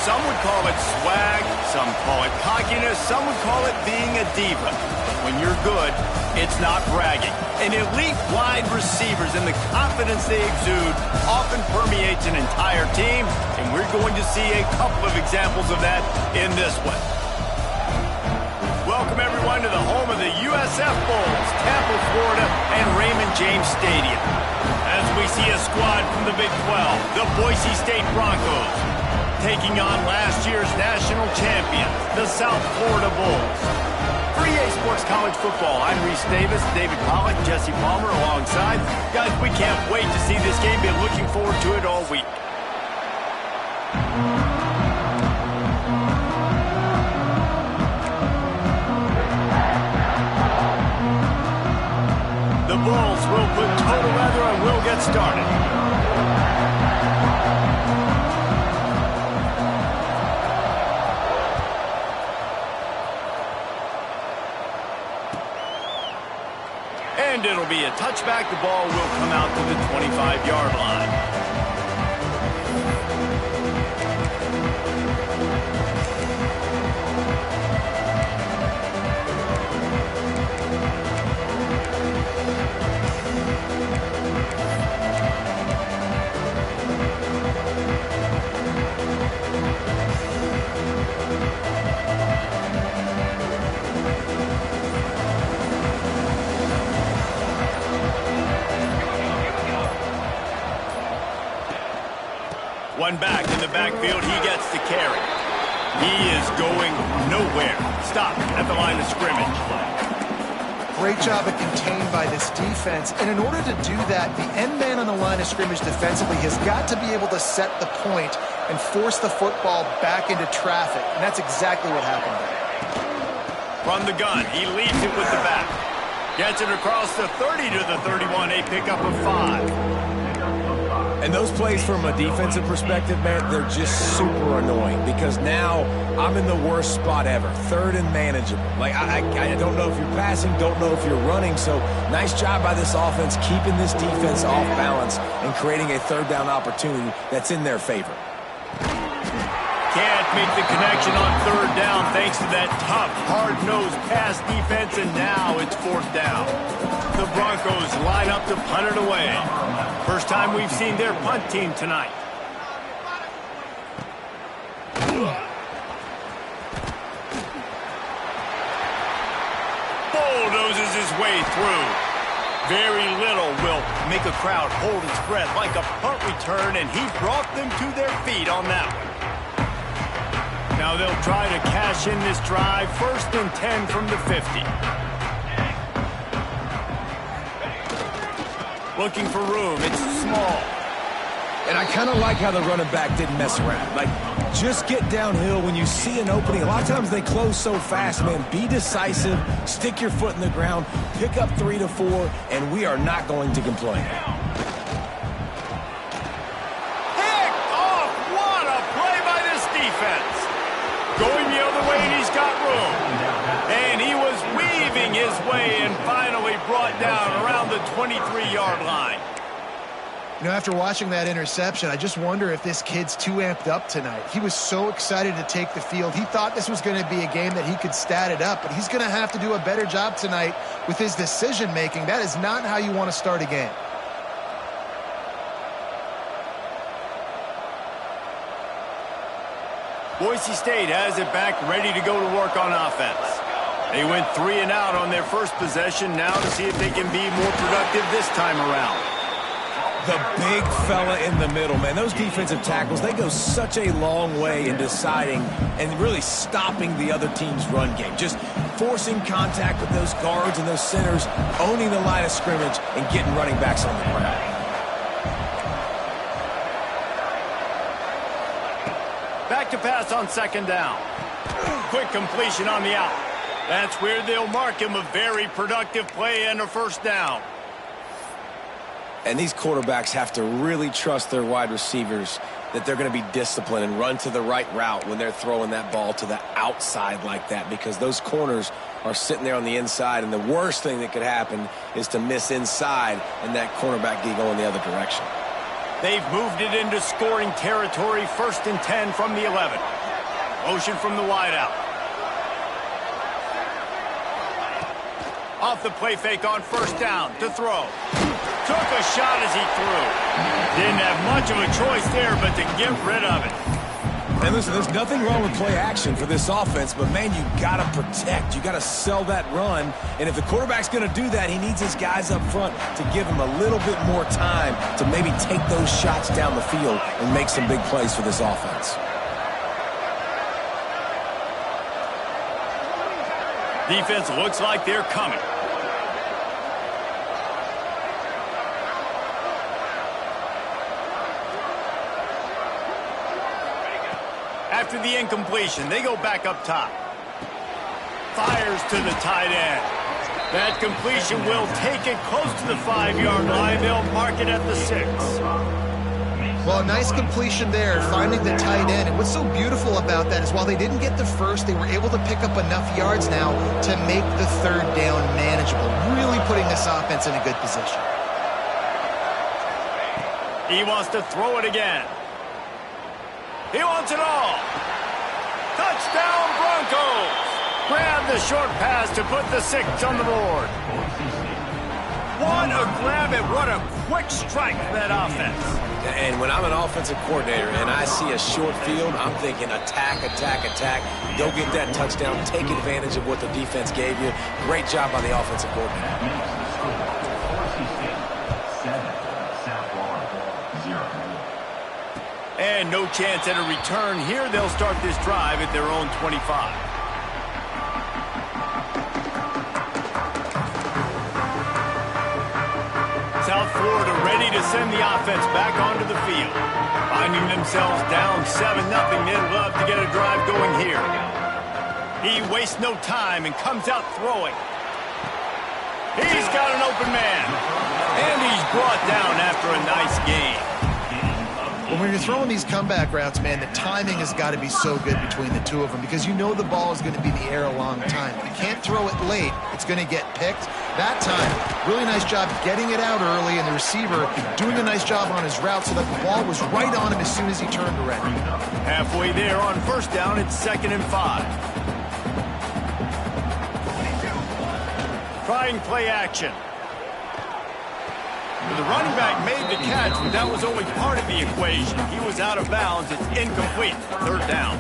Some would call it swag, some call it cockiness, some would call it being a diva. But when you're good, it's not bragging. And elite wide receivers and the confidence they exude often permeates an entire team, and we're going to see a couple of examples of that in this one. Welcome, everyone, to the home of the USF Bulls, Tampa, Florida, and Raymond James Stadium. As we see a squad from the Big 12, the Boise State Broncos, taking on last year's national champion, the South Florida Bulls. For EA Sports College Football, I'm Reese Davis, David Pollack, Jesse Palmer alongside. Guys, we can't wait to see this game. Been looking forward to it all week. The Bulls will put total leather and we'll get started. And it'll be a touchback. The ball will come out to the 25-yard line. One back in the backfield, he gets the carry. He is going nowhere. Stop at the line of scrimmage. Great job of contained by this defense. And in order to do that, the end man on the line of scrimmage defensively has got to be able to set the point and force the football back into traffic. And that's exactly what happened there. From the gun, he leads it with the back. Gets it across the 30 to the 31, a pickup of 5. And those plays from a defensive perspective, man, they're just super annoying because now I'm in the worst spot ever, third and manageable. Like, I don't know if you're passing, don't know if you're running, so nice job by this offense keeping this defense off balance and creating a third down opportunity that's in their favor. Can't make the connection on third down thanks to that tough, hard-nosed pass defense, and now it's fourth down. The Broncos line up to punt it away. First time we've seen their punt team tonight. Bulldozes his way through. Very little will make a crowd hold its breath like a punt return, and he brought them to their feet on that one. Now they'll try to cash in this drive. First and 10 from the 50. Looking for room. It's small. And I kind of like how the running back didn't mess around. Like, just get downhill when you see an opening. A lot of times they close so fast, man. Be decisive. Stick your foot in the ground. Pick up 3 to 4, and we are not going to complain. Picked off. What a play by this defense. Going the other way, and he's got room. And he was weaving his way and finally brought down around the 23-yard line. You know, after watching that interception, I just wonder if this kid's too amped up tonight. He was so excited to take the field. He thought this was going to be a game that he could stat it up, but he's going to have to do a better job tonight with his decision-making. That is not how you want to start a game. Boise State has it back, ready to go to work on offense. They went 3 and out on their first possession, now to see if they can be more productive this time around. The big fella in the middle, man. Those defensive tackles, they go such a long way in deciding and really stopping the other team's run game. Just forcing contact with those guards and those centers, owning the line of scrimmage, and getting running backs on the ground. Back to pass on second down. Quick completion on the out. That's where they'll mark him. A very productive play and a first down. And these quarterbacks have to really trust their wide receivers that they're going to be disciplined and run to the right route when they're throwing that ball to the outside like that, because those corners are sitting there on the inside, and the worst thing that could happen is to miss inside and that cornerback get going the other direction. They've moved it into scoring territory, 1st and 10 from the 11. Motion from the wideout. Off the play fake on 1st down to throw. Took a shot as he threw. Didn't have much of a choice there, but to get rid of it. And listen, there's nothing wrong with play action for this offense, but, man, you got to protect. You got to sell that run. And if the quarterback's going to do that, he needs his guys up front to give him a little bit more time to maybe take those shots down the field and make some big plays for this offense. Defense looks like they're coming. After the incompletion, they go back up top. Fires to the tight end. That completion will take it close to the 5-yard line. They'll mark it at the 6. Well, a nice completion there, finding the tight end. And what's so beautiful about that is while they didn't get the first, they were able to pick up enough yards now to make the 3rd down manageable, really putting this offense in a good position. He wants to throw it again. He wants it all. Touchdown, Broncos. Grab the short pass to put the 6 on the board. What a grab and what a quick strike for that offense. And when I'm an offensive coordinator and I see a short field, I'm thinking attack, attack, attack. Go get that touchdown. Take advantage of what the defense gave you. Great job by the offensive coordinator. And no chance at a return here. They'll start this drive at their own 25. South Florida ready to send the offense back onto the field. Finding themselves down 7-0, they'd love to get a drive going here. He wastes no time and comes out throwing. He's got an open man. And he's brought down after a nice game. When you're throwing these comeback routes, man, the timing has got to be so good between the two of them because you know the ball is going to be in the air a long time. If you can't throw it late, it's going to get picked. That time, really nice job getting it out early, and the receiver doing a nice job on his route so that the ball was right on him as soon as he turned around. Halfway there on 1st down, it's 2nd and 5. Trying play action. The running back made the catch, but that was only part of the equation. He was out of bounds. It's incomplete. 3rd down.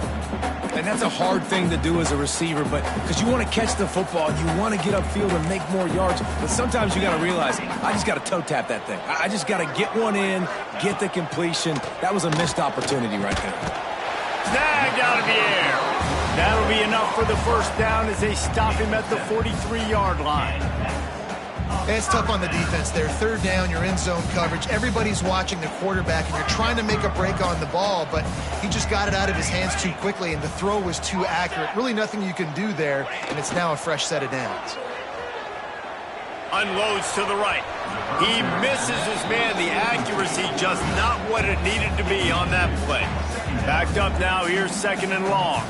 And that's a hard thing to do as a receiver, but because you want to catch the football, you want to get upfield and make more yards. But sometimes you got to realize, I just got to toe tap that thing. I just got to get one in, get the completion. That was a missed opportunity right there. Snagged out of the air. That'll be enough for the 1st down as they stop him at the 43-yard line. It's tough on the defense there. 3rd down, you're in zone coverage. Everybody's watching the quarterback, and you're trying to make a break on the ball, but he just got it out of his hands too quickly, and the throw was too accurate. Really nothing you can do there, and it's now a fresh set of downs. Unloads to the right. He misses his man. The accuracy just not what it needed to be on that play. Backed up now. Here's 2nd and long.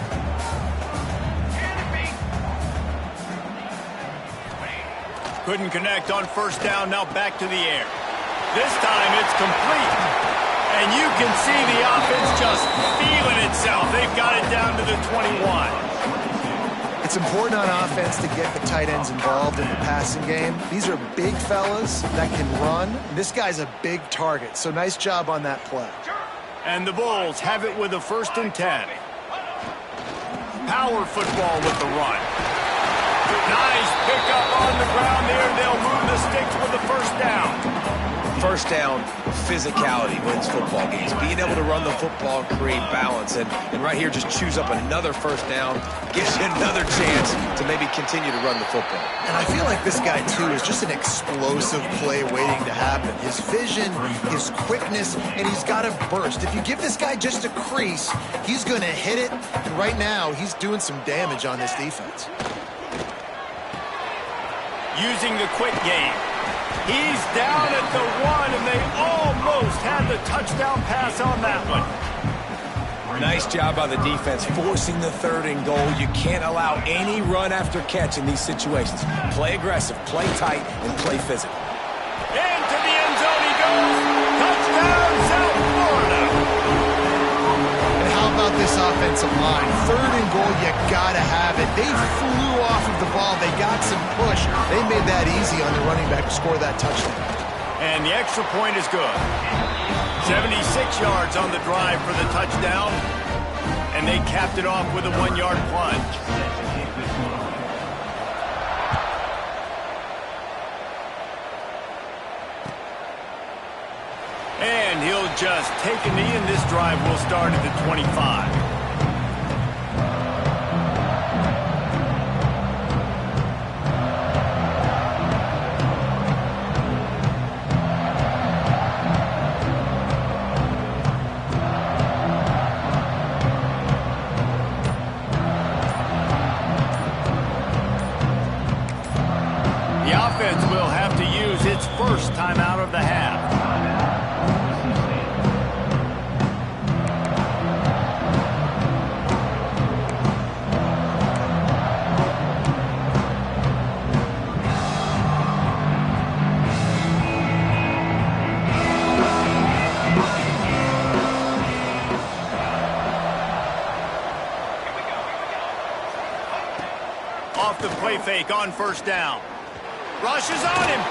Couldn't connect on 1st down, now back to the air. This time it's complete. And you can see the offense just feeling itself. They've got it down to the 21. It's important on offense to get the tight ends involved in the passing game. These are big fellas that can run. This guy's a big target, so nice job on that play. And the Bulls have it with a 1st and 10. Power football with the run. Nice pickup on the ground there. They'll move the sticks with the 1st down. 1st down, physicality wins football games. Being able to run the football and create balance. And right here, just choose up another 1st down. Gives you another chance to maybe continue to run the football. And I feel like this guy, too, is just an explosive play waiting to happen. His vision, his quickness, and he's got a burst. If you give this guy just a crease, he's going to hit it. And right now, he's doing some damage on this defense. Using the quick game. He's down at the 1, and they almost had the touchdown pass on that one. Nice job by the defense, forcing the 3rd and goal. You can't allow any run after catch in these situations. Play aggressive, play tight, and play physical. Into the end zone he goes. Touchdown, South offensive line. 3rd and goal, you got to have it. They flew off of the ball. They got some push. They made that easy on the running back to score that touchdown. And the extra point is good. 76 yards on the drive for the touchdown. And they capped it off with a 1-yard plunge. And he'll just take a knee, and this drive will start at the 25. The offense will have to use its first timeout of the half. Off the play fake on first down. Rushes on him.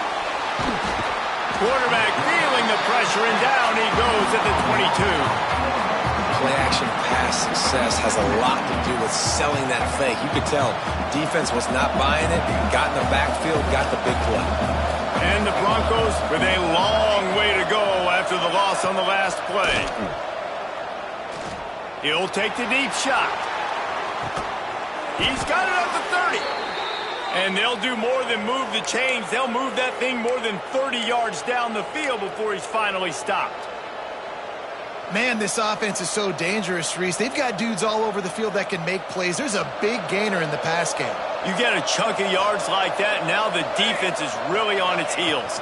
Quarterback feeling the pressure, and down he goes at the 22. Play-action pass success has a lot to do with selling that fake. You could tell defense was not buying it, got in the backfield, got the big play. And the Broncos with a long way to go after the loss on the last play. He'll take the deep shot. He's got it up to 30. And they'll do more than move the chains. They'll move that thing more than 30 yards down the field before he's finally stopped. Man, this offense is so dangerous, Reese. They've got dudes all over the field that can make plays. There's a big gainer in the pass game. You get a chunk of yards like that, now the defense is really on its heels.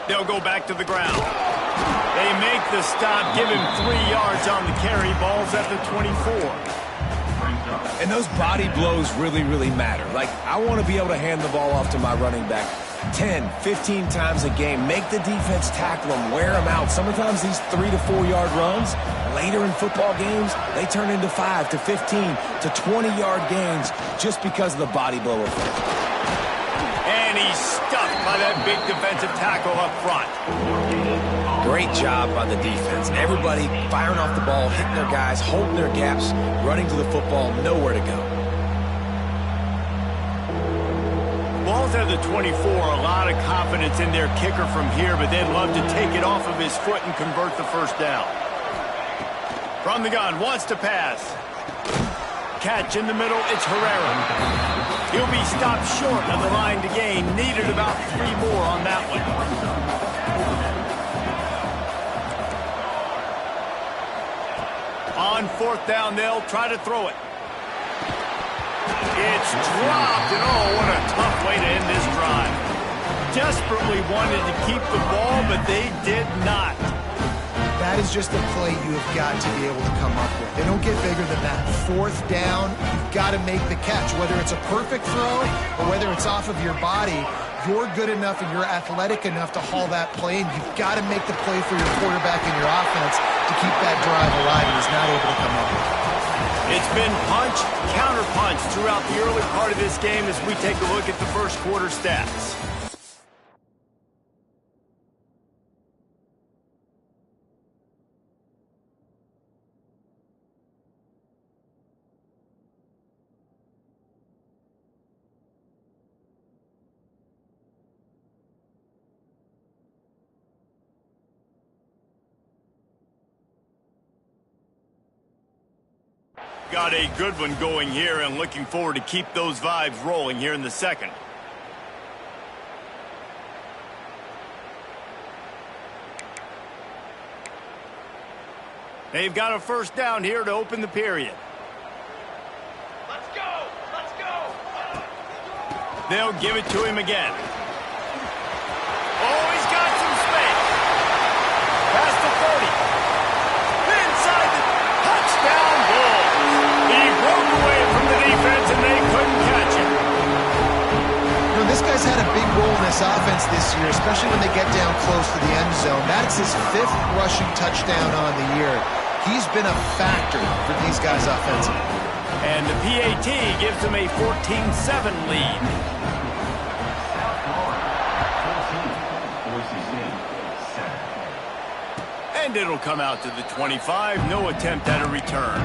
They'll go back to the ground. They make the stop, give him 3 yards on the carry. Ball's at the 24. And those body blows really, really matter. Like, I want to be able to hand the ball off to my running back 10, 15 times a game. Make the defense tackle them, wear them out. Sometimes these 3 to 4 yard runs, later in football games, they turn into 5 to 15 to 20-yard gains just because of the body blow effect. And he's stuffed by that big defensive tackle up front. Great job by the defense. Everybody firing off the ball, hitting their guys, holding their gaps, running to the football, nowhere to go. Ball's at the 24, a lot of confidence in their kicker from here, but they'd love to take it off of his foot and convert the first down. From the gun, wants to pass. Catch in the middle, it's Herrera. He'll be stopped short of the line to gain. Needed about 3 more on that one. On fourth down, they'll try to throw it. It's dropped, and oh, what a tough way to end this drive. Desperately wanted to keep the ball, but they did not. That is just a play you have got to be able to come up with. They don't get bigger than that. Fourth down, you've got to make the catch. Whether it's a perfect throw or whether it's off of your body, you're good enough and you're athletic enough to haul that play, and you've got to make the play for your quarterback and your offense to keep that drive alive, and he's not able to come up with it. It's been punch, counter punch throughout the early part of this game as we take a look at the first quarter stats. Got a good one going here, and looking forward to keep those vibes rolling here in the second. They've got a first down here to open the period. Let's go! Let's go! They'll give it to him again. Oh, he's got some space. Past the 30. Inside the touchdown ball. He broke away from the defense, and they couldn't catch him. You know, this guy's had a big role in this offense this year, especially when they get down close to the end zone. That's his 5th rushing touchdown on the year. He's been a factor for these guys offensively. And the PAT gives them a 14-7 lead. And it'll come out to the 25. No attempt at a return.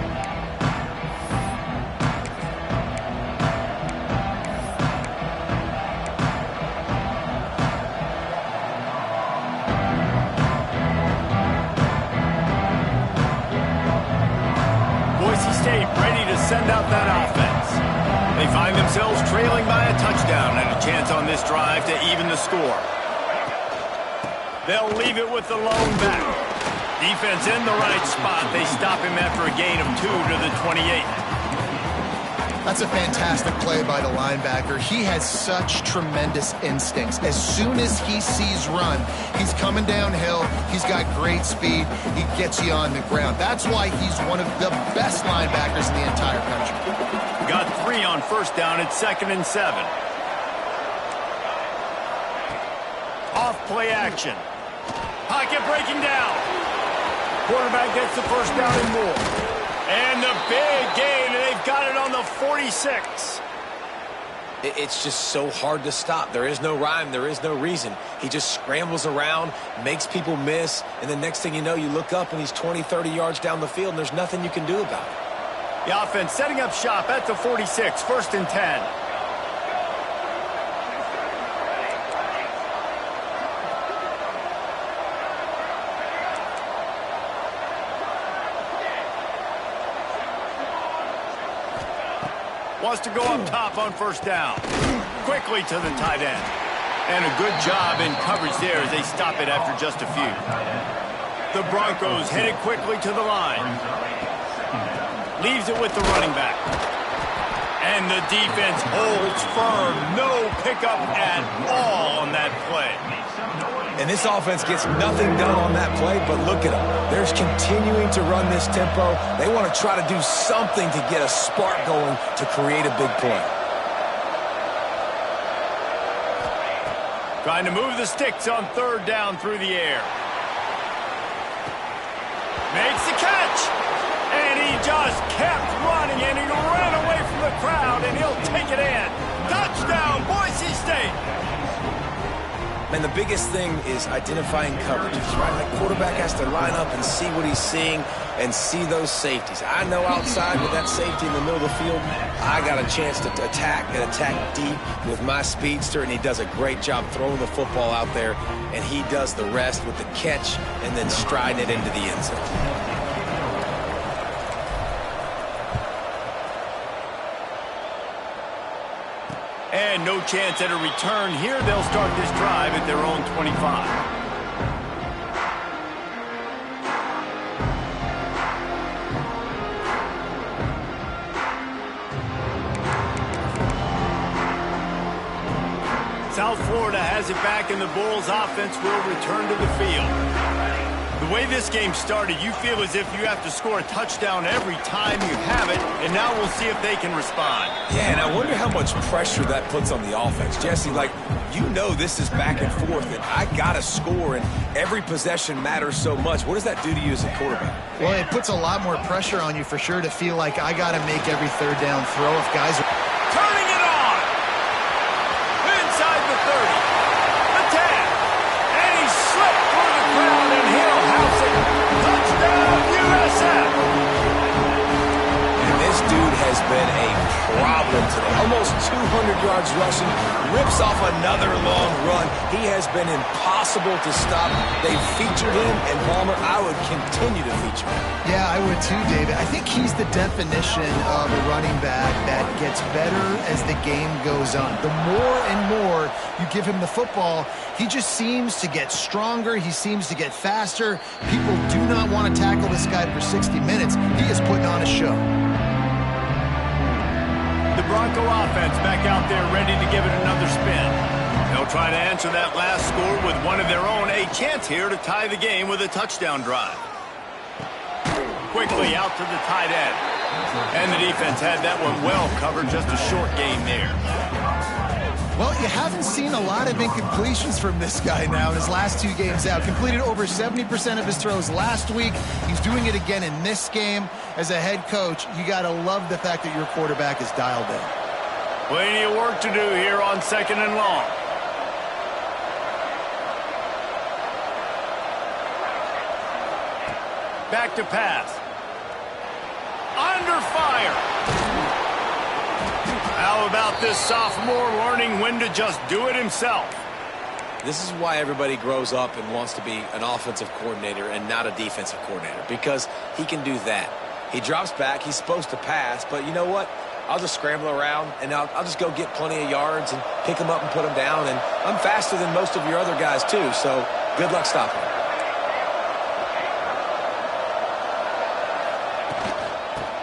Ready to send out that offense. They find themselves trailing by a touchdown and a chance on this drive to even the score. They'll leave it with the lone back. Defense in the right spot. They stop him after a gain of 2 to the 28. That's a fantastic play by the linebacker. He has such tremendous instincts. As soon as he sees run, he's coming downhill. He's got great speed. He gets you on the ground. That's why he's one of the best linebackers in the entire country. Got 3 on first down at 2nd and 7. Off play action. Pocket breaking down. Quarterback gets the first down and more. And the big gain, and they've got it on the 46. It's just so hard to stop. There is no rhyme. There is no reason. He just scrambles around, makes people miss, and the next thing you know, you look up and he's 20, 30 yards down the field, and there's nothing you can do about it. The offense setting up shop at the 46, 1st and 10. Wants to go up top on first down. Quickly to the tight end. And a good job in coverage there as they stop it after just a few. The Broncos headed quickly to the line. Leaves it with the running back. And the defense holds firm. No pickup at all on that play. And this offense gets nothing done on that play, but look at them. They're continuing to run this tempo. They want to try to do something to get a spark going to create a big play. Trying to move the sticks on 3rd down through the air. Makes the catch. And he just kept running, and he ran away from the crowd, and he'll take it in. Touchdown, Boise State. And the biggest thing is identifying coverages, right? The quarterback has to line up and see what he's seeing and see those safeties. I know outside with that safety in the middle of the field, I got a chance to attack and attack deep with my speedster, and he does a great job throwing the football out there, and he does the rest with the catch and then striding it into the end zone. And no chance at a return here. They'll start this drive at their own 25. South Florida has it back, and the Bulls offense will return to the field. The way this game started, you feel as if you have to score a touchdown every time you have it, and now we'll see if they can respond. Yeah, and I wonder how much pressure that puts on the offense. Jesse, like, you know this is back and forth, and I got to score, and every possession matters so much. What does that do to you as a quarterback? Well, it puts a lot more pressure on you for sure to feel like I got to make every 3rd down throw if guys are... Turning it on! Inside the 30. The 10. And he slipped through the crowd, and he'll house it. Touchdown, USF! And this dude has been a problem today. Almost 200 yards rushing, rips off another long run. He has been impossible to stop. They've featured him, and Palmer, I would continue to feature him. Yeah, I would too, David. I think he's the definition of a running back that gets better as the game goes on. The more and more you give him the football, he just seems to get stronger. He seems to get faster. People do not want to tackle this guy for 60 minutes. He is putting on a show. The Bronco offense back out there ready to give it another spin. They'll try to answer that last score with one of their own. A chance here to tie the game with a touchdown drive. Quickly out to the tight end. And the defense had that one well covered. Just a short gain there. Well, you haven't seen a lot of incompletions from this guy now in his last 2 games out. Completed over 70% of his throws last week. He's doing it again in this game. As a head coach, you got to love the fact that your quarterback is dialed in. Plenty of work to do here on 2nd and long. Back to pass. Under fire. How about this sophomore learning when to just do it himself? This is why everybody grows up and wants to be an offensive coordinator and not a defensive coordinator, because he can do that. He drops back. He's supposed to pass, but you know what? I'll just scramble around, and I'll just go get plenty of yards and pick them up and put them down, and I'm faster than most of your other guys, too, so good luck stopping him.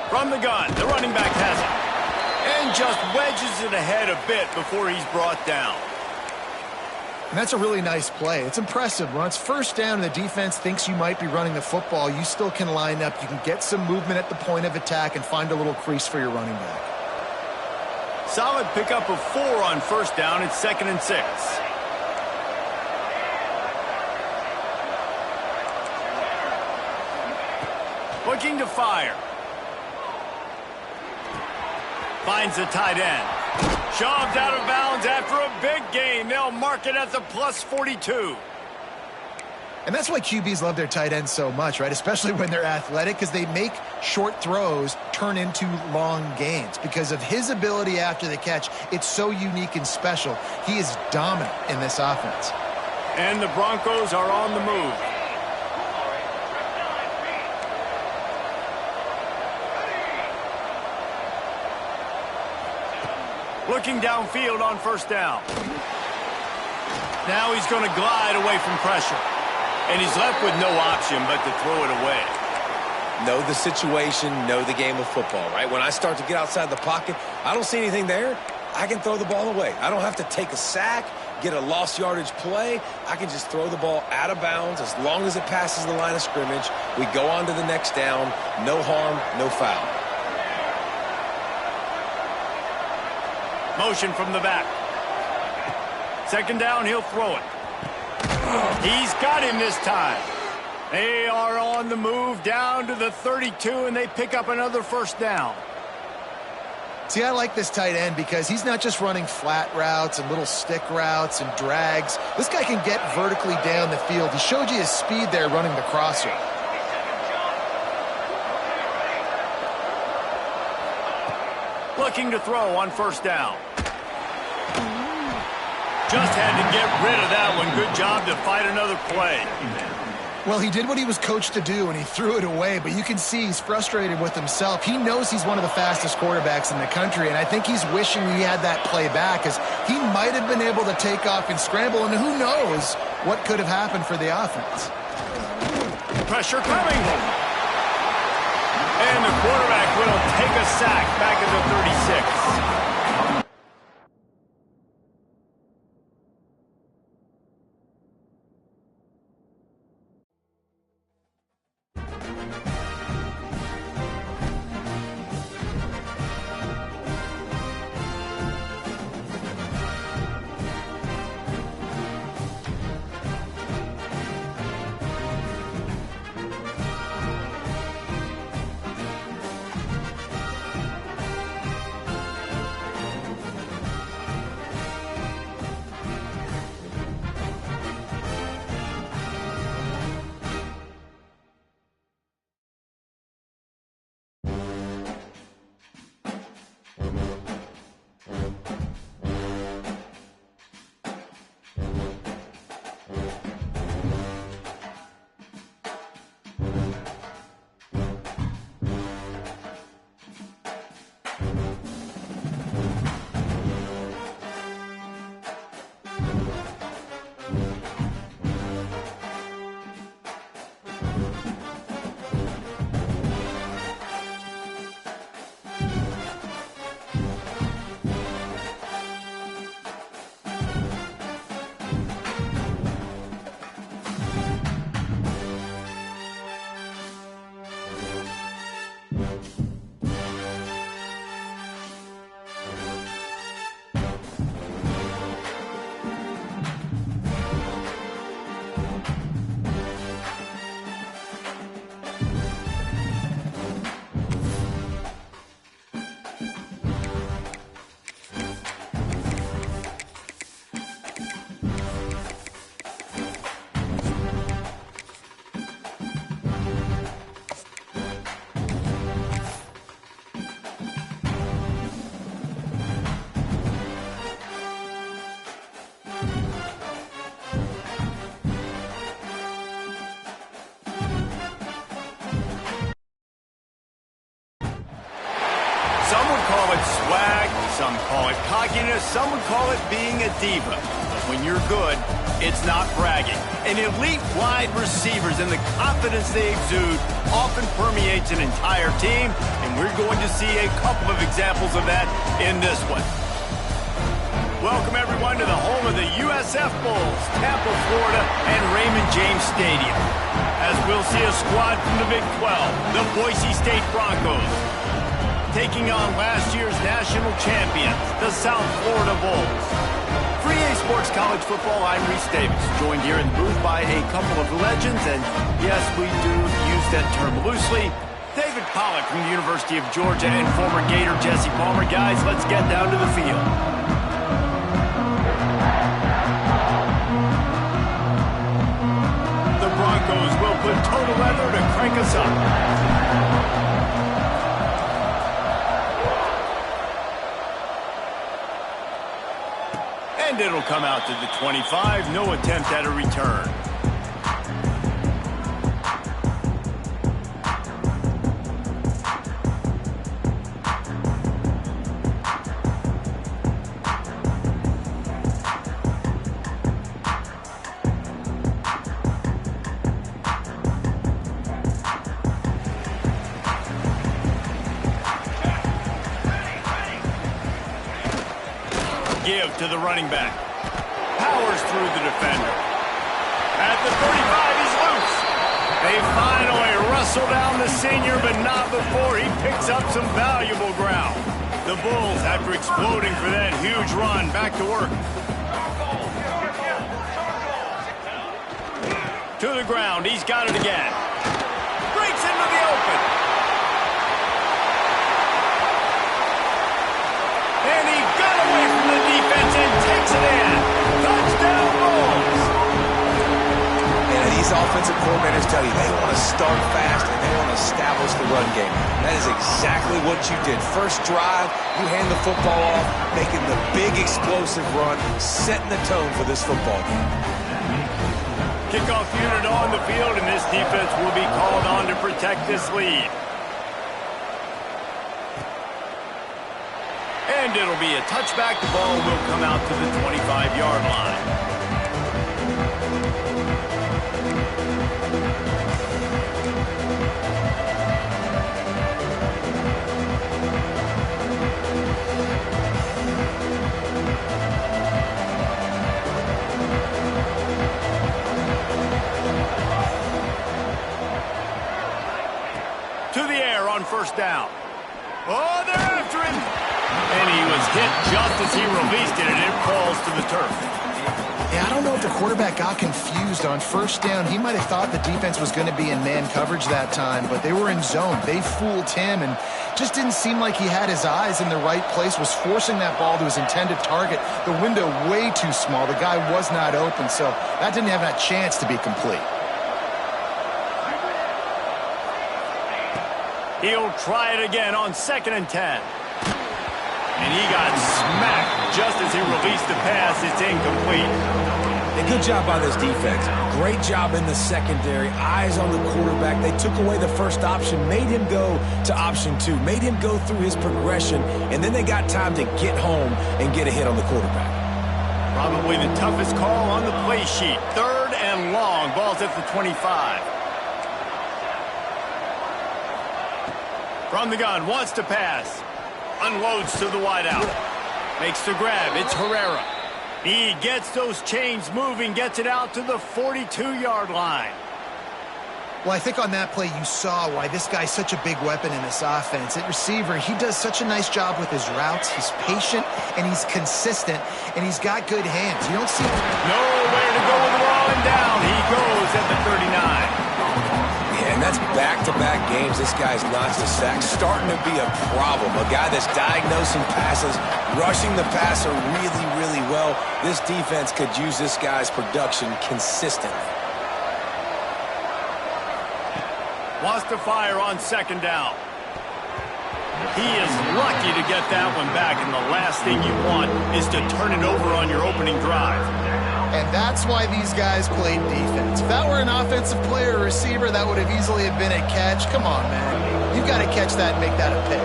From the gun, the running back has it. And just wedges it ahead a bit before he's brought down. And that's a really nice play. It's impressive. When it's first down and the defense thinks you might be running the football, you still can line up. You can get some movement at the point of attack and find a little crease for your running back. Solid pickup of 4 on first down. It's 2nd and 6. Looking to fire. Finds the tight end. Shoved out of bounds after a big gain. They'll mark it at the plus 42. And that's why QBs love their tight ends so much, right? Especially when they're athletic, because they make short throws turn into long gains. Because of his ability after the catch, it's so unique and special. He is dominant in this offense. And the Broncos are on the move. Looking downfield on first down. Now he's going to glide away from pressure. And he's left with no option but to throw it away. Know the situation, know the game of football, right? When I start to get outside the pocket, I don't see anything there, I can throw the ball away. I don't have to take a sack, get a lost yardage play. I can just throw the ball out of bounds as long as it passes the line of scrimmage. We go on to the next down. No harm, no foul. Motion from the back. 2nd down, he'll throw it. He's got him this time. They are on the move down to the 32, and they pick up another first down. See, I like this tight end because he's not just running flat routes and little stick routes and drags. This guy can get vertically down the field. He showed you his speed there running the crosser. Looking to throw on first down. Just had to get rid of that one. Good job to fight another play. Well, he did what he was coached to do, and he threw it away, but you can see he's frustrated with himself. He knows he's one of the fastest quarterbacks in the country, and I think he's wishing he had that play back, as he might have been able to take off and scramble, and who knows what could have happened for the offense. Pressure coming. And the quarterback will take a sack back at the 36. call it swag, some call it cockiness, some would call it being a diva. But when you're good, it's not bragging. And elite wide receivers and the confidence they exude often permeates an entire team, and we're going to see a couple of examples of that in this one. Welcome, everyone, to the home of the USF Bulls, Tampa, Florida, and Raymond James Stadium. As we'll see a squad from the Big 12, the Boise State Broncos, taking on last year's national champions, the South Florida Bulls. For EA Sports College Football, I'm Reese Davis, joined here in the booth by a couple of legends, and yes, we do use that term loosely. David Pollack from the University of Georgia and former Gator Jesse Palmer. Guys, let's get down to the field. The Broncos will put total leather to crank us up. And it'll come out to the 25. No attempt at a return. Give to the running back. Powers through the defender. At the 35, he's loose. They finally wrestle down the senior, but not before he picks up some valuable ground. The Bulls, after exploding for that huge run, back to work. To the ground, he's got it again. Breaks into the open. And he got away from the defense and takes it in. Touchdown, Bulls. Yeah, these offensive coordinators tell you they want to start fast and they want to establish the run game. That is exactly what you did. First drive, you hand the football off, making the big explosive run, setting the tone for this football game. Kickoff unit on the field, and this defense will be called on to protect this lead. And it'll be a touchback. The ball will come out to the 25-yard line. To the air on first down. Oh, they're after him. And he was hit just as he released it, and it falls to the turf. Yeah, I don't know if the quarterback got confused on first down. He might have thought the defense was going to be in man coverage that time, but they were in zone. They fooled him and just didn't seem like he had his eyes in the right place, was forcing that ball to his intended target. The window way too small. The guy was not open, so that didn't have that chance to be complete. He'll try it again on 2nd and 10. And he got smacked just as he released the pass. It's incomplete. A good job by this defense. Great job in the secondary. Eyes on the quarterback. They took away the first option, made him go to option 2, made him go through his progression, and then they got time to get home and get a hit on the quarterback. Probably the toughest call on the play sheet. 3rd and long. Ball's at the 25. From the gun, wants to pass. Unloads to the wideout. Makes the grab. It's Herrera. He gets those chains moving, gets it out to the 42-yard line. Well, I think on that play you saw why this guy's such a big weapon in this offense. At receiver, he does such a nice job with his routes. He's patient, and he's consistent, and he's got good hands. You don't see... Nowhere to go with the ball, and down he goes at the 39. Yeah, and that's back-to-back games. This guy's notched a sack. Starting to be a problem. A guy that's diagnosing passes, rushing the passer really, really well. This defense could use this guy's production consistently. Wants to fire on 2nd down. He is lucky to get that one back, and the last thing you want is to turn it over on your opening drive. And that's why these guys played defense. If that were an offensive player or receiver, that would have easily have been a catch. Come on, man. You've got to catch that and make that a pick.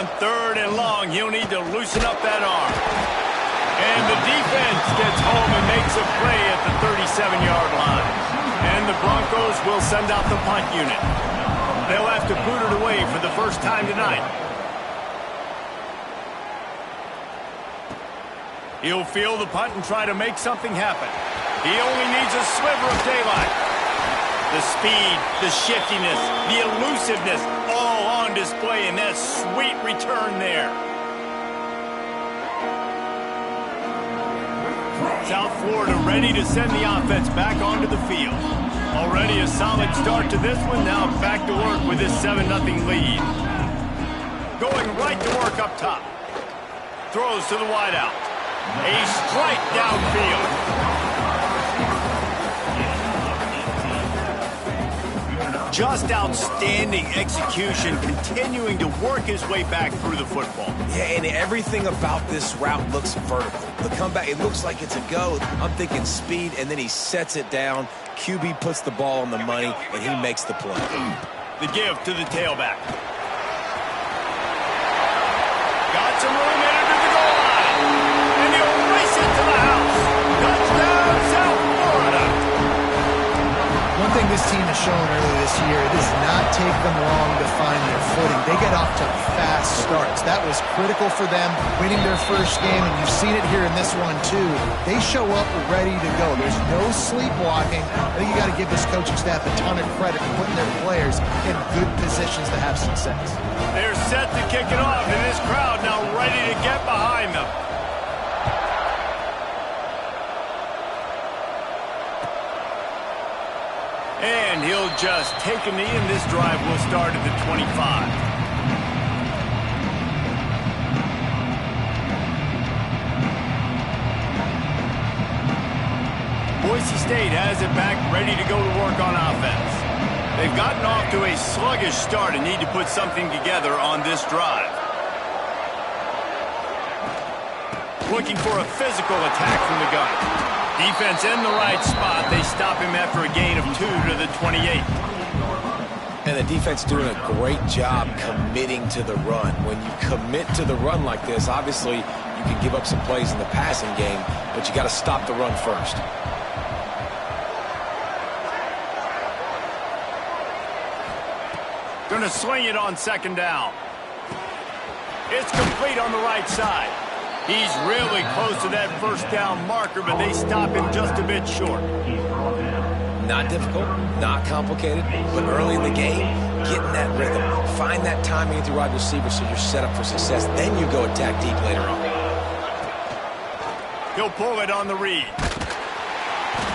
On 3rd and long, he'll need to loosen up that arm. And the defense gets home and makes a play at the 37-yard line. And the Broncos will send out the punt unit. They'll have to boot it away for the first time tonight. He'll field the punt and try to make something happen. He only needs a sliver of daylight. The speed, the shiftiness, the elusiveness, all on display in that sweet return there. South Florida ready to send the offense back onto the field. Already a solid start to this one. Now back to work with this 7-0 lead. Going right to work up top. Throws to the wideout. A strike downfield. Just outstanding execution, continuing to work his way back through the football. Yeah, and everything about this route looks vertical. The comeback, it looks like it's a go. I'm thinking speed, and then he sets it down. QB puts the ball on the money, and he makes the play. The give to the tailback. Got some room in under the goal line. And he'll race it to the house. Touchdown, South Florida. One thing this team has shown earlier this year, it does not take them long to find their footing. They get off to fast starts. That was critical for them, winning their first game, and you've seen it here in this one too. They show up ready to go. There's no sleepwalking. I think you got to give this coaching staff a ton of credit for putting their players in good positions to have success. They're set to kick it off, and this crowd now ready to get behind them. And he'll just take a knee, and this drive will start at the 25. Boise State has it back, ready to go to work on offense. They've gotten off to a sluggish start and need to put something together on this drive. Looking for a physical attack from the gun. Defense in the right spot. They stop him after a gain of 2 to the 28. And the defense doing a great job committing to the run. When you commit to the run like this, obviously you can give up some plays in the passing game, but you got to stop the run first. Going to swing it on 2nd down. It's complete on the right side. He's really close to that 1st down marker, but they stop him just a bit short. Not difficult, not complicated, but early in the game, getting that rhythm. Find that timing at the wide receiver so you're set up for success. Then you go attack deep later on. He'll pull it on the read.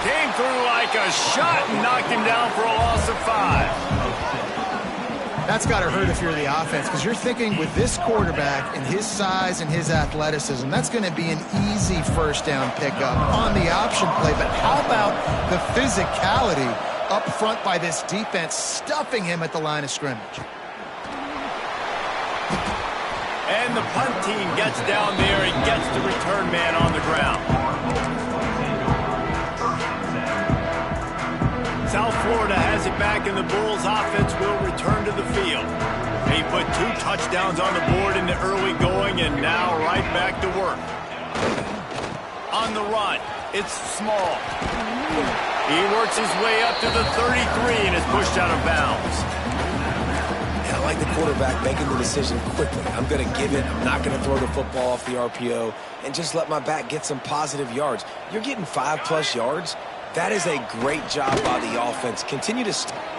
Came through like a shot and knocked him down for a loss of 5. That's got to hurt if you're the offense, because you're thinking with this quarterback and his size and his athleticism, that's going to be an easy 1st down pickup on the option play. But how about the physicality up front by this defense, stuffing him at the line of scrimmage? And the punt team gets down there and gets the return man on the ground. South Florida has it back, and the Bulls offense will return to the field. They put 2 touchdowns on the board in the early going, and now right back to work. On the run, it's Small. He works his way up to the 33 and is pushed out of bounds. And I like the quarterback making the decision quickly. I'm going to give it. I'm not going to throw the football off the RPO and just let my back get some positive yards. You're getting 5+ yards. That is a great job by the offense. Continue to...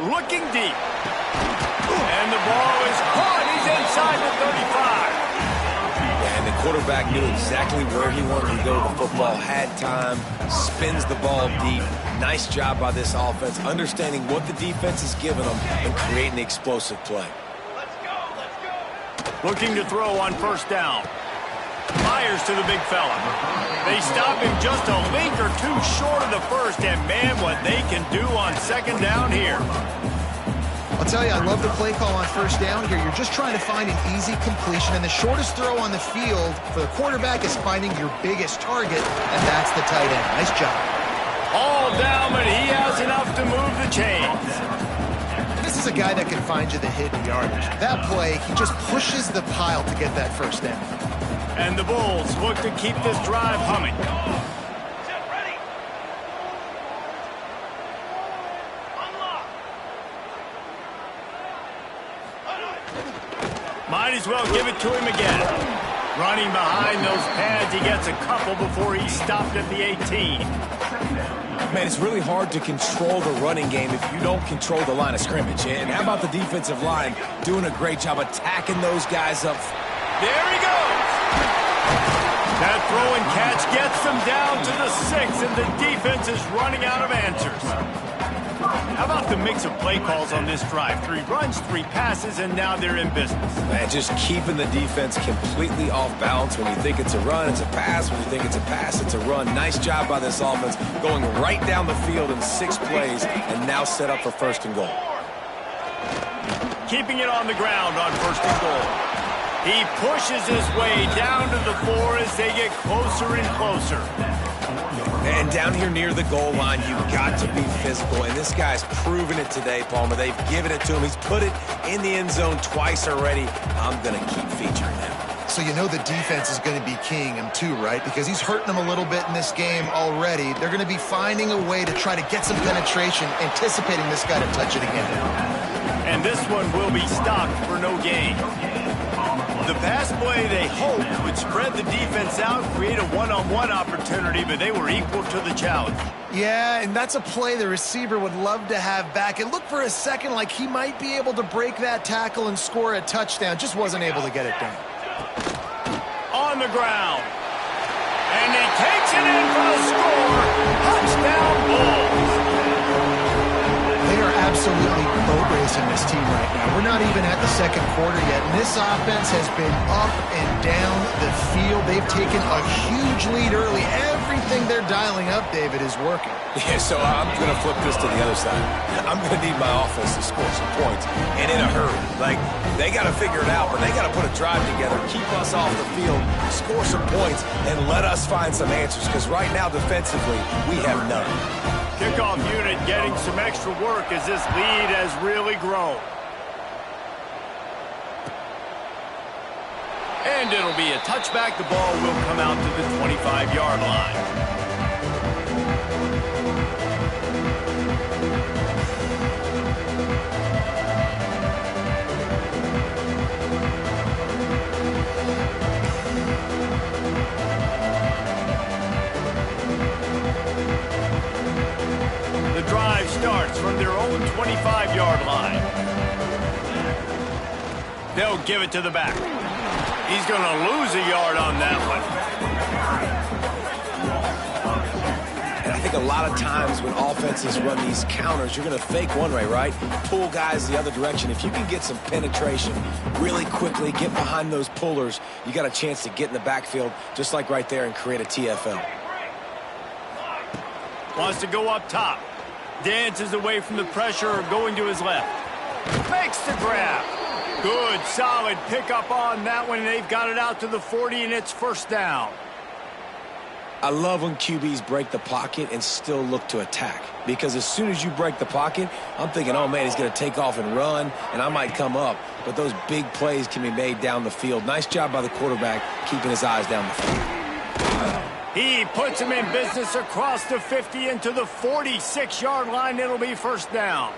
Looking deep. And the ball is caught. He's inside the 35. Yeah, and the quarterback knew exactly where he wanted to go. The football had time, spins the ball deep. Nice job by this offense, understanding what the defense is giving them and creating the explosive play. Let's go, let's go. Looking to throw on 1st down. Fires to the big fella. They stop him just a link or 2 short of the 1st, and man, what they can do on 2nd down here. I'll tell you, I love the play call on 1st down here. You're just trying to find an easy completion, and the shortest throw on the field for the quarterback is finding your biggest target, and that's the tight end. Nice job. All down, but he has enough to move the chains. This is is a guy that can find you the hidden yardage. That play, he just pushes the pile to get that first down. And the Bulls look to keep this drive humming. Might as well give it to him again. Running behind those pads, he gets a couple before he's stopped at the 18. Man, it's really hard to control the running game if you don't control the line of scrimmage. And how about the defensive line doing a great job attacking those guys up? There he goes. That throw and catch gets them down to the 6, and the defense is running out of answers. How about the mix of play calls on this drive? 3 runs, 3 passes, and now they're in business. Man, just keeping the defense completely off balance. When you think it's a run, it's a pass. When you think it's a pass, it's a run. Nice job by this offense going right down the field in 6 plays and now set up for 1st and goal. Keeping it on the ground on 1st and goal. He pushes his way down to the 4 as they get closer and closer. And down here near the goal line, you've got to be physical. And this guy's proven it today, Palmer. They've given it to him. He's put it in the end zone twice already. I'm going to keep featuring him. So you know the defense is going to be keying him too, right? Because he's hurting them a little bit in this game already. They're going to be finding a way to try to get some penetration, anticipating this guy to touch it again. And this one will be stopped for no gain. The pass play, they hoped, would spread the defense out, create a one-on-one opportunity, but they were equal to the challenge. Yeah, and that's a play the receiver would love to have back. It looked for a second like he might be able to break that tackle and score a touchdown. Just wasn't able to get it done. On the ground. And he takes it in for the score. Touchdown, Bulls. They are absolutely boat racing this team right now. We're not even at the 2nd quarter yet, and this offense has been up and down the field. They've taken a huge lead early. Everything they're dialing up, David, is working. Yeah, so I'm going to flip this to the other side. I'm going to need my offense to score some points, and in a hurry. Like, they got to figure it out, but they got to put a drive together, keep us off the field, score some points, and let us find some answers, because right now, defensively, we have none. Kickoff unit getting some extra work as this lead has really grown. And it'll be a touchback. The ball will come out to the 25-yard line. Starts from their own 25-yard line. They'll give it to the back. He's going to lose a yard on that one. And I think a lot of times when offenses run these counters, you're going to fake one way, right? Pull guys the other direction. If you can get some penetration really quickly, get behind those pullers, you got a chance to get in the backfield just like right there and create a TFL. Wants to go up top. Dances away from the pressure, going to his left. Makes the grab. Good, solid pickup on that one, and they've got it out to the 40, and it's 1st down. I love when QBs break the pocket and still look to attack. Because as soon as you break the pocket, I'm thinking, oh, man, he's going to take off and run, and I might come up. But those big plays can be made down the field. Nice job by the quarterback keeping his eyes down the field. He puts him in business across the 50 into the 46-yard line. It'll be 1st down.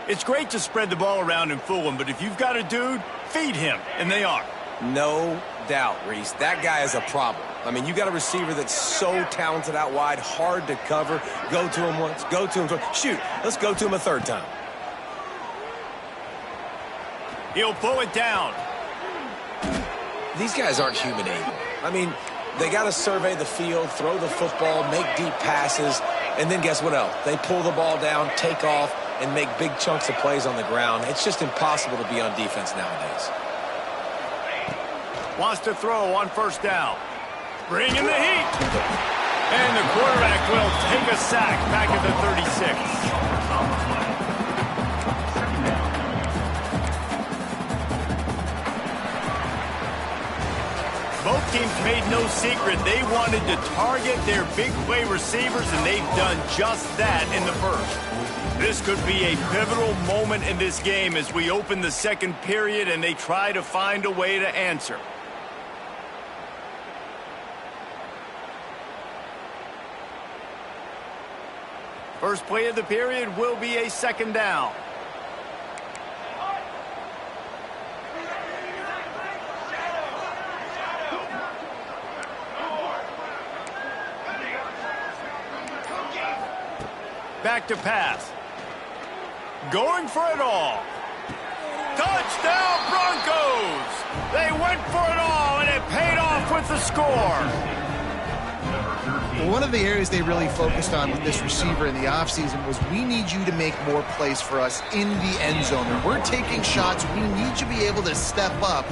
It's great to spread the ball around and fool him, but if you've got a dude, feed him, and they are. No doubt, Reese. That guy is a problem. I mean, you got a receiver that's so talented out wide, hard to cover. Go to him once, go to him twice. Shoot, let's go to him a 3rd time. He'll pull it down. These guys aren't human able. I mean, they got to survey the field, throw the football, make deep passes, and then guess what else? They pull the ball down, take off, and make big chunks of plays on the ground. It's just impossible to be on defense nowadays. Wants to throw on 1st down. Bringing the heat. And the quarterback will take a sack back at the 36. Both teams made no secret. They wanted to target their big play receivers, and they've done just that in the 1st. This could be a pivotal moment in this game as we open the second period and they try to find a way to answer. First play of the period will be a second down. Back to pass. Going for it all. Touchdown Broncos! They went for it all and it paid off with the score. One of the areas they really focused on with this receiver in the offseason was we need you to make more plays for us in the end zone. When we're taking shots, we need you to be able to step up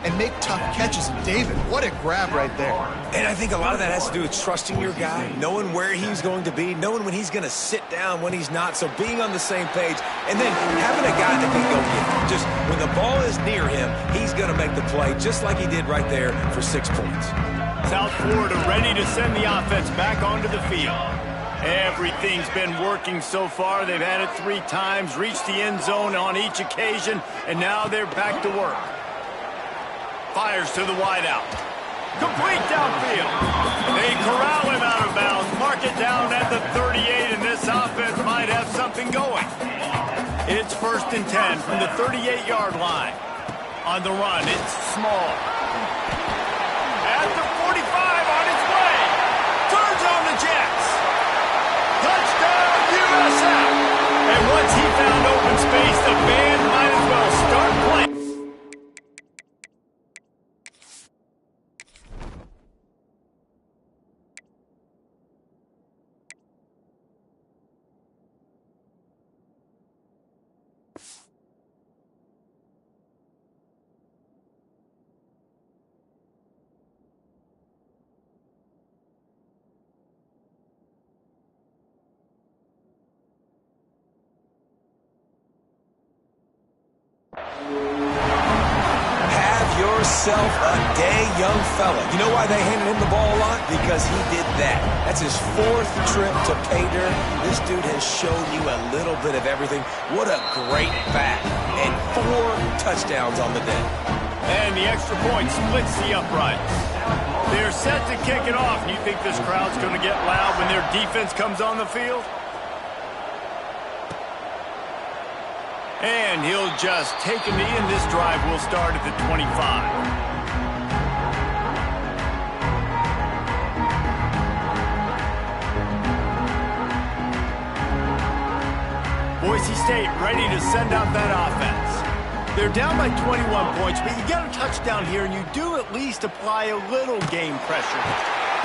and make tough catches. And David, what a grab right there. And I think a lot of that has to do with trusting your guy, knowing where he's going to be, knowing when he's going to sit down, when he's not. So being on the same page, and then having a guy that can go get it. Just when the ball is near him, he's going to make the play, just like he did right there for 6 points. South Florida ready to send the offense back onto the field. Everything's been working so far. They've had it 3 times, reached the end zone on each occasion, and now they're back to work. Fires to the wideout. Complete downfield. They corral him out of bounds. Mark it down at the 38, and this offense might have something going. It's 1st and 10 from the 38-yard line. On the run, it's Small. At the 45, on its way. Turns on the Jets. Touchdown, USF. And once he found open space, the band might as well start playing. Yourself a day, young fella. You know why they handed him the ball a lot? Because he did that. That's his 4th trip to pay dirt. This dude has shown you a little bit of everything. What a great back. And 4 touchdowns on the day. And the extra point splits the uprights. They're set to kick it off. You think this crowd's going to get loud when their defense comes on the field? And he'll just take a knee, and this drive will start at the 25. Boise State ready to send out that offense. They're down by 21 points, but you get a touchdown here, and you do at least apply a little game pressure.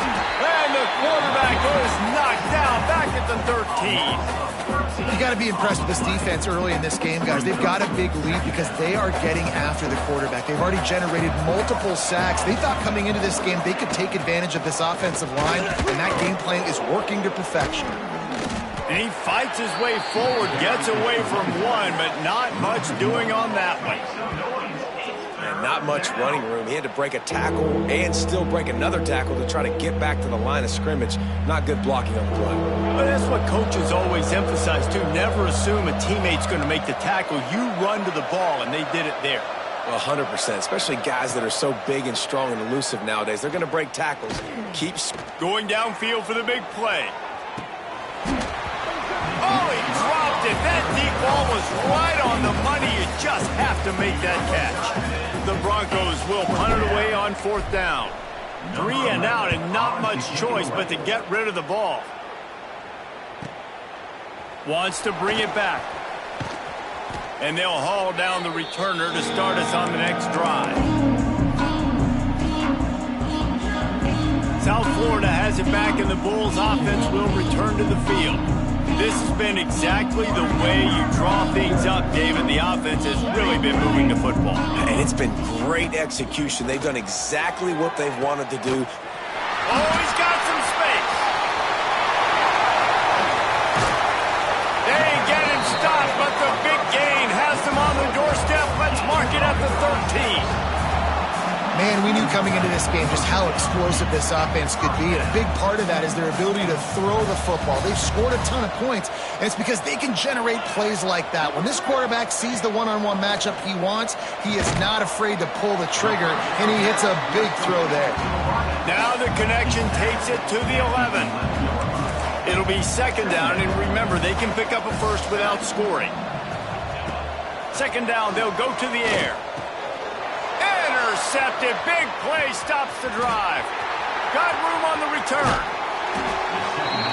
And the quarterback was knocked down back at the 13. You got to be impressed with this defense early in this game, guys. They've got a big lead because they are getting after the quarterback. They've already generated multiple sacks. They thought coming into this game they could take advantage of this offensive line, and that game plan is working to perfection. And he fights his way forward, gets away from one, but not much doing on that one. And not much running room. He had to break a tackle and still break another tackle to try to get back to the line of scrimmage. Not good blocking on the play. But that's what coaches always emphasize, too. Never assume a teammate's going to make the tackle. You run to the ball, and they did it there. Well, 100%, especially guys that are so big and strong and elusive nowadays. They're going to break tackles. Keep going downfield for the big play. Oh, he dropped it. That deep ball was right on the money. You just have to make that catch. The Broncos will punt it away on 4th down. 3 and out, and not much choice but to get rid of the ball. Wants to bring it back. And they'll haul down the returner to start us on the next drive. South Florida has it back, and the Bulls offense will return to the field. This has been exactly the way you draw things up, David. The offense has really been moving the football. And it's been great execution. They've done exactly what they've wanted to do. Oh, he's got some space. They get him stopped, but the big gain has them on the doorstep. Let's mark it at the 13. And we knew coming into this game just how explosive this offense could be. And a big part of that is their ability to throw the football. They've scored a ton of points, and it's because they can generate plays like that. When this quarterback sees the one-on-one matchup he wants, he is not afraid to pull the trigger, and he hits a big throw there. Now the connection takes it to the 11. It'll be second down, and remember, they can pick up a first without scoring. Second down, they'll go to the air. Intercepted. Big play stops the drive. Got room on the return.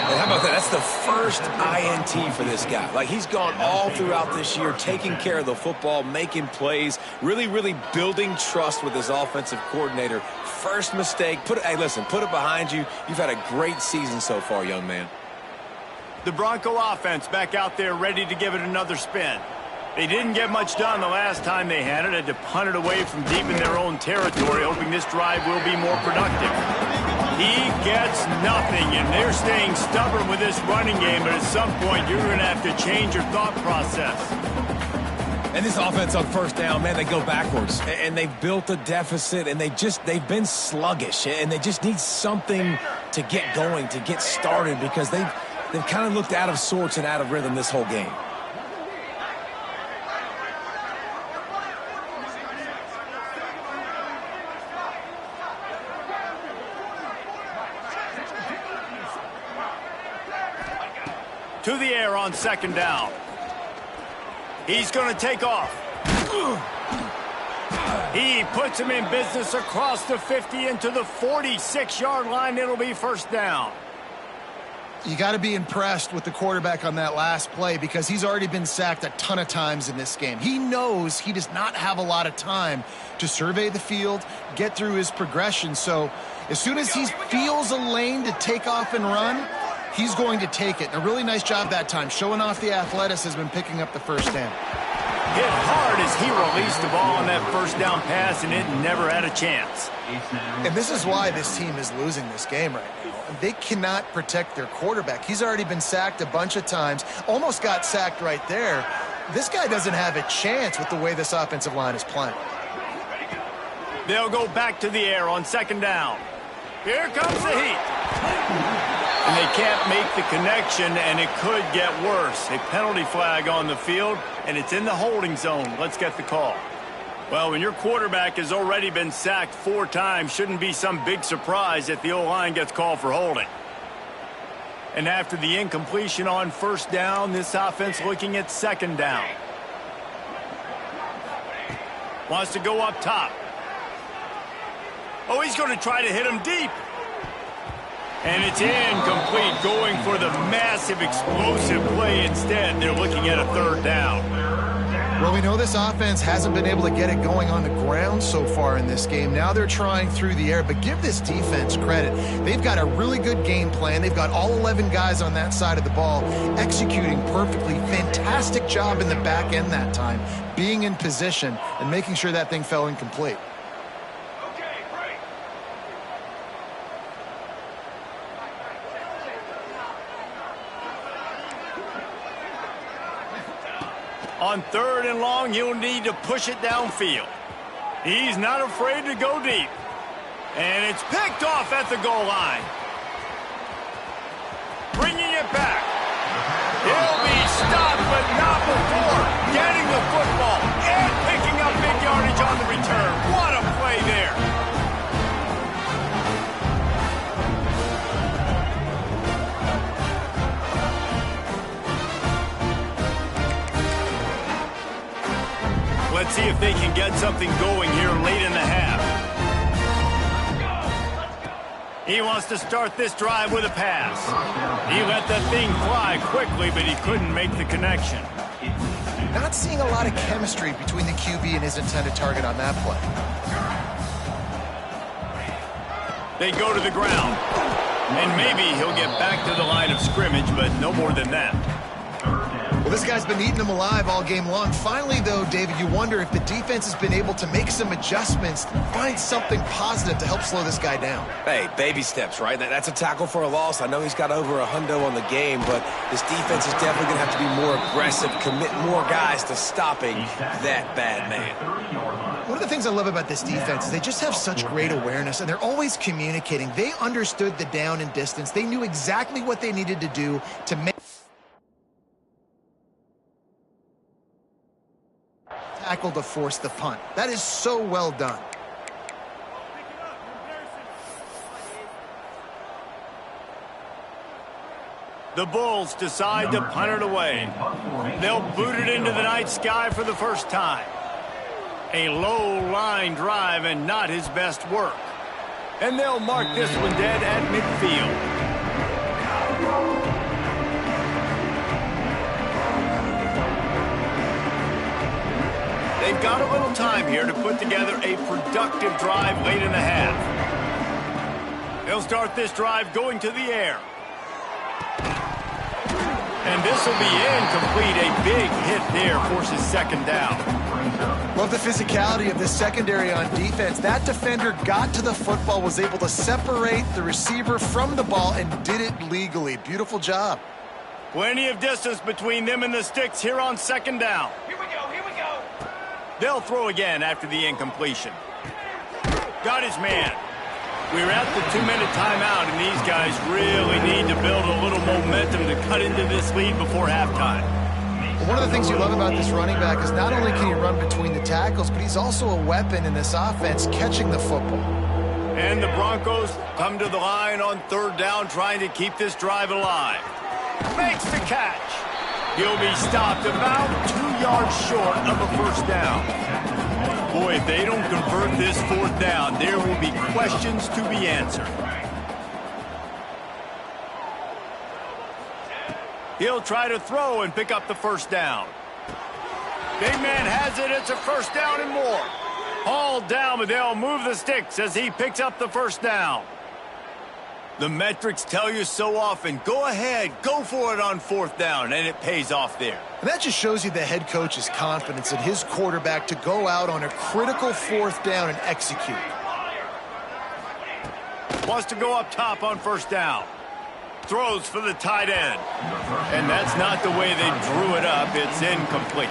And how about that? That's the first INT for this guy. Like, he's gone all throughout this year, taking care of the football, making plays, really building trust with his offensive coordinator. First mistake. Hey, listen, put it behind you. You've had a great season so far, young man. The Bronco offense back out there ready to give it another spin. They didn't get much done the last time they had it. Had to punt it away from deep in their own territory, hoping this drive will be more productive. He gets nothing, and they're staying stubborn with this running game, but at some point you're going to have to change your thought process. And this offense on first down, man, they go backwards. And they've built a deficit, and they've been sluggish, and they just need something to get going, to get started, because they've kind of looked out of sorts and out of rhythm this whole game. To the air on second down. He's going to take off. He puts him in business across the 50 into the 46-yard line. It'll be first down. You got to be impressed with the quarterback on that last play because he's already been sacked a ton of times in this game. He knows he does not have a lot of time to survey the field, get through his progression. So as soon as he feels a lane to take off and run, he's going to take it. And a really nice job that time, showing off the athleticism and picking up the first down. Hit hard as he released the ball on that first down pass, and it never had a chance. And this is why this team is losing this game right now. They cannot protect their quarterback. He's already been sacked a bunch of times, almost got sacked right there. This guy doesn't have a chance with the way this offensive line is playing. They'll go back to the air on second down. Here comes the heat. And they can't make the connection, and it could get worse. A penalty flag on the field, and it's in the holding zone. Let's get the call. Well, when your quarterback has already been sacked 4 times, shouldn't be some big surprise if the O-line gets called for holding. And after the incompletion on first down, this offense looking at second down. Wants to go up top. Oh, he's going to try to hit him deep. And it's incomplete, going for the massive explosive play instead. They're looking at a third down. Well, we know this offense hasn't been able to get it going on the ground so far in this game. Now they're trying through the air, but give this defense credit. They've got a really good game plan. They've got all 11 guys on that side of the ball executing perfectly. Fantastic job in the back end that time, being in position and making sure that thing fell incomplete. On third and long, he'll need to push it downfield. He's not afraid to go deep. And it's picked off at the goal line. Bringing it back. He'll be stopped, but not before getting the football and picking up big yardage on the return. What a play there. Let's see if they can get something going here late in the half. He wants to start this drive with a pass. He let that thing fly quickly, but he couldn't make the connection. Not seeing a lot of chemistry between the QB and his intended target on that play. They go to the ground. And maybe he'll get back to the line of scrimmage, but no more than that. Well, this guy's been eating them alive all game long. Finally, though, David, you wonder if the defense has been able to make some adjustments, find something positive to help slow this guy down. Hey, baby steps, right? That's a tackle for a loss. I know he's got over a hundo on the game, but this defense is definitely going to have to be more aggressive, commit more guys to stopping that bad man. One of the things I love about this defense is they just have such great awareness, and they're always communicating. They understood the down and distance. They knew exactly what they needed to do to make tackle to force the punt. That is so well done. The Bulls decide to punt it away. They'll boot it into the night sky for the first time. A low line drive and not his best work. And they'll mark this one dead at midfield. They've got a little time here to put together a productive drive late in the half. They'll start this drive going to the air. And this will be incomplete. A big hit there forces second down. Love the physicality of this secondary on defense. That defender got to the football, was able to separate the receiver from the ball, and did it legally. Beautiful job. Plenty of distance between them and the sticks here on second down. Here we go, here we go. They'll throw again after the incompletion. Got his man. We're at the 2-minute timeout, and these guys really need to build a little momentum to cut into this lead before halftime. Well, one of the things you love about this running back is not only can he run between the tackles, but he's also a weapon in this offense, catching the football. And the Broncos come to the line on third down, trying to keep this drive alive. Makes the catch. He'll be stopped about 2 yards short of a first down. Boy, if they don't convert this fourth down, there will be questions to be answered. He'll try to throw and pick up the first down. Big man has it. It's a first down and more. Hauled down, but they'll move the sticks as he picks up the first down. The metrics tell you so often, go ahead, go for it on fourth down, and it pays off there. And that just shows you the head coach's confidence in his quarterback to go out on a critical fourth down and execute. Wants to go up top on first down. Throws for the tight end. And that's not the way they drew it up. It's incomplete.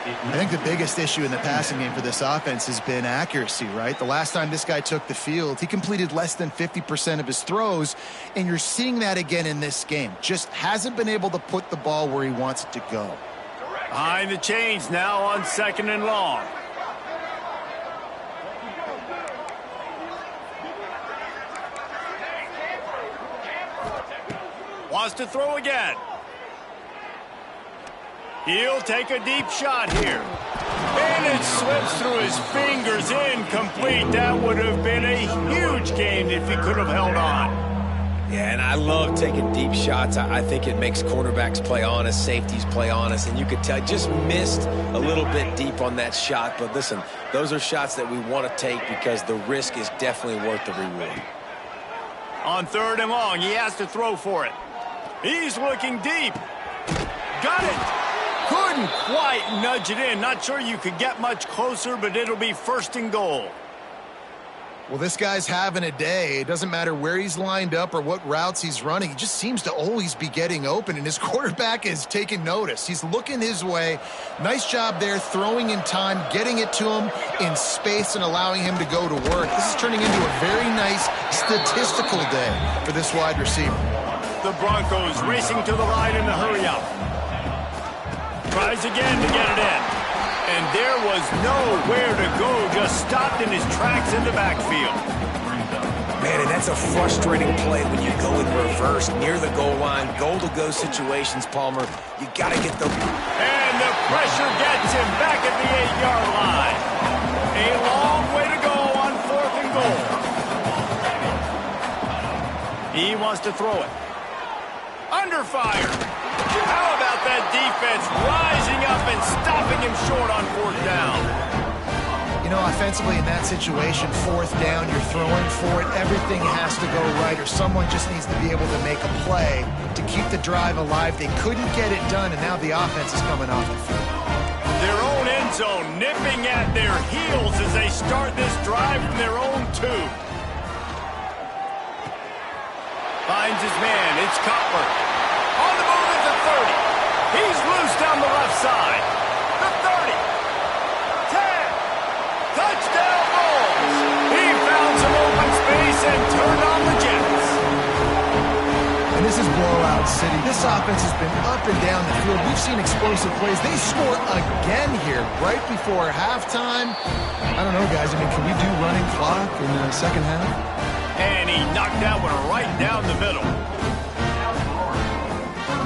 I think the biggest issue in the passing game for this offense has been accuracy, right? The last time this guy took the field, he completed less than 50% of his throws, and you're seeing that again in this game. Just hasn't been able to put the ball where he wants it to go. Behind the chains now on second and long. Wants to throw again. He'll take a deep shot here. And it slips through his fingers, incomplete. That would have been a huge gain if he could have held on. Yeah, and I love taking deep shots. I think it makes quarterbacks play honest, safeties play honest, and you could tell just missed a little bit deep on that shot. But listen, those are shots that we want to take because the risk is definitely worth the reward. On third and long, he has to throw for it. He's looking deep. Got it. Couldn't quite nudge it in. Not sure you could get much closer, but it'll be first and goal. Well, this guy's having a day. It doesn't matter where he's lined up or what routes he's running. He just seems to always be getting open, and his quarterback is taking notice. He's looking his way. Nice job there, throwing in time, getting it to him in space, and allowing him to go to work. This is turning into a very nice statistical day for this wide receiver. The Broncos racing to the line in the hurry-up. Tries again to get it in. And there was nowhere to go, just stopped in his tracks in the backfield. Man, and that's a frustrating play when you go in reverse near the goal line, goal-to-go situations, Palmer. You got to get the... And the pressure gets him back at the 8-yard line. A long way to go on fourth and goal. He wants to throw it. Under fire. How about that defense rising up and stopping him short on fourth down? You know, offensively in that situation, fourth down, you're throwing for it. Everything has to go right, or someone just needs to be able to make a play to keep the drive alive. They couldn't get it done, and now the offense is coming off the field. Their own end zone nipping at their heels as they start this drive from their own 2. Finds his man. It's Cutler. On the move at the 30. He's loose down the left side. The 30. 10. Touchdown Bulls. He found some open space and turned on the Jets. And this is blowout city. This offense has been up and down the field. We've seen explosive plays. They score again here right before halftime. I don't know, guys. I mean, can we do running clock in the second half? And he knocked that one right down the middle.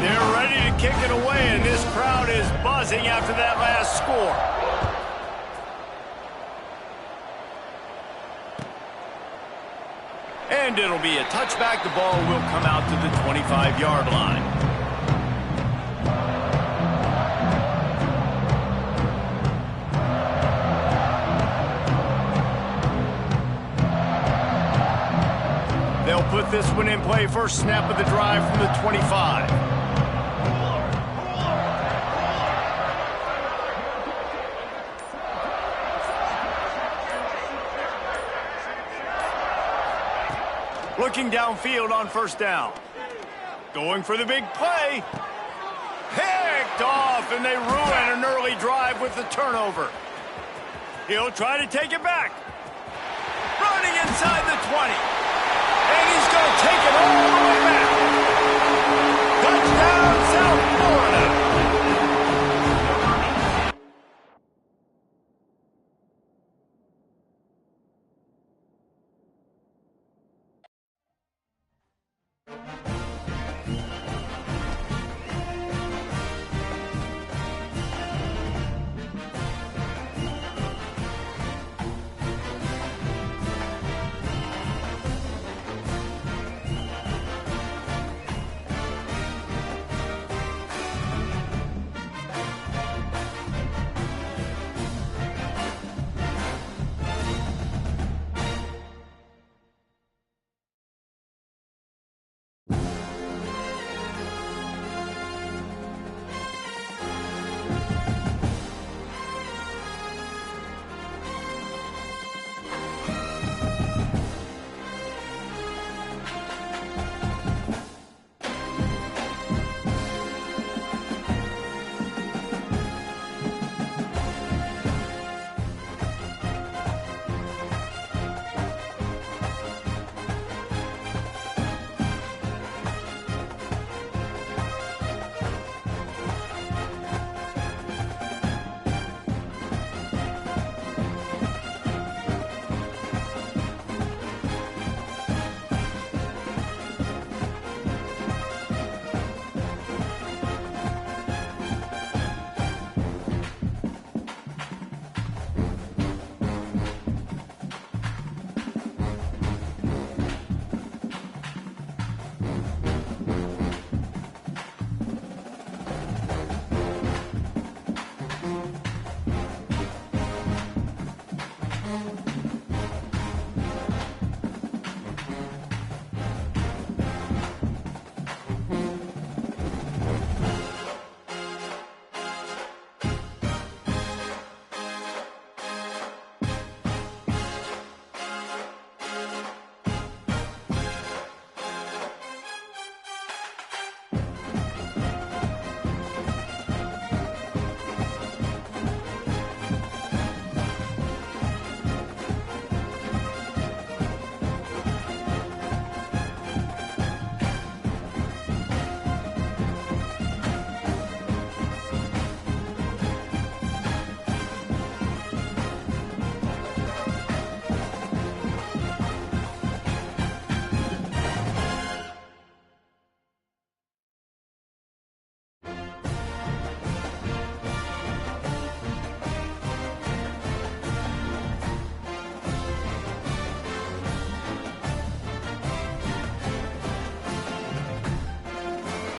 They're ready to kick it away, and this crowd is buzzing after that last score. And it'll be a touchback. The ball will come out to the 25-yard line. They'll put this one in play. First snap of the drive from the 25. Looking downfield on first down. Going for the big play. Picked off, and they ruin an early drive with the turnover. He'll try to take it back. Running inside the 20. And he's going to take it all the way back.